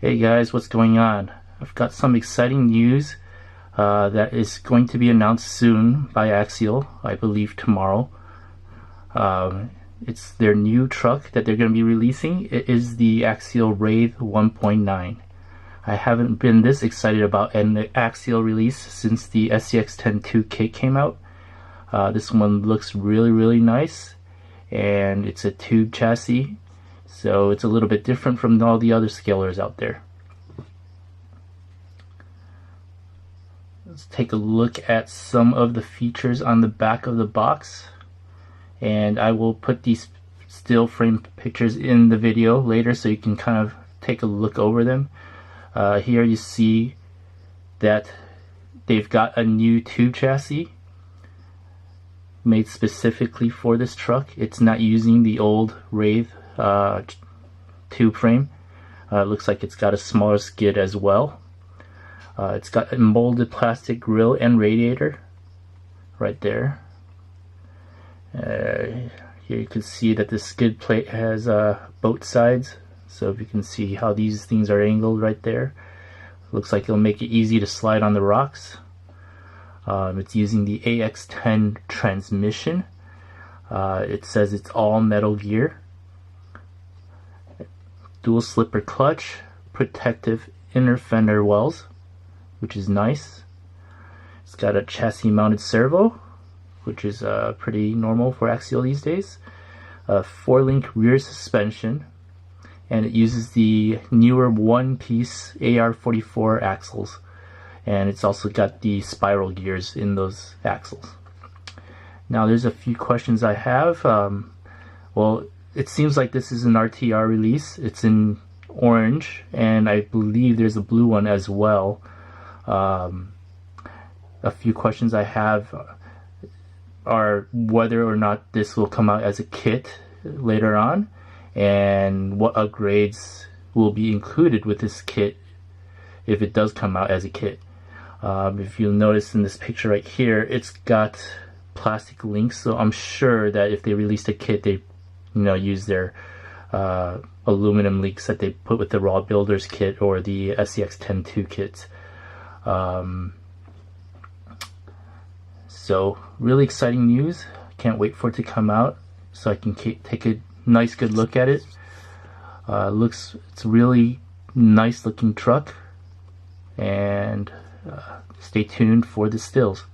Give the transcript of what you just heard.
Hey guys, what's going on? I've got some exciting news that is going to be announced soon by Axial, I believe tomorrow. It's their new truck that they're going to be releasing. It is the Axial Wraith 1.9. I haven't been this excited about an Axial release since the SCX-10-2 kit came out. This one looks really nice, and it's a tube chassis. So it's a little bit different from all the other scalers out there. Let's take a look at some of the features on the back of the box. And I will put these still frame pictures in the video later so you can kind of take a look over them. Here you see that they've got a new tube chassis made specifically for this truck. It's not using the old Wraith tube frame. It looks like it's got a smaller skid as well. It's got a molded plastic grille and radiator right there. Here you can see that the skid plate has both sides, so if you can see how these things are angled right there, looks like it'll make it easy to slide on the rocks. It's using the AX10 transmission. It says it's all metal gear. Dual slipper clutch, protective inner fender wells, which is nice. It's got a chassis mounted servo, which is pretty normal for Axial these days. 4-link rear suspension, and it uses the newer one-piece AR44 axles, and it's also got the spiral gears in those axles. Now there's a few questions I have. Well, it seems like this is an RTR release. It's in orange, and I believe there's a blue one as well. A few questions I have are whether or not this will come out as a kit later on, and what upgrades will be included with this kit if it does come out as a kit. If you'll notice in this picture right here, it's got plastic links, so I'm sure that if they released a kit, they use their aluminum links that they put with the Raw Builders kit or the SCX-10-2 kits. So really exciting news. Can't wait for it to come out so I can take a nice good look at it. It's a really nice looking truck, and stay tuned for the stills.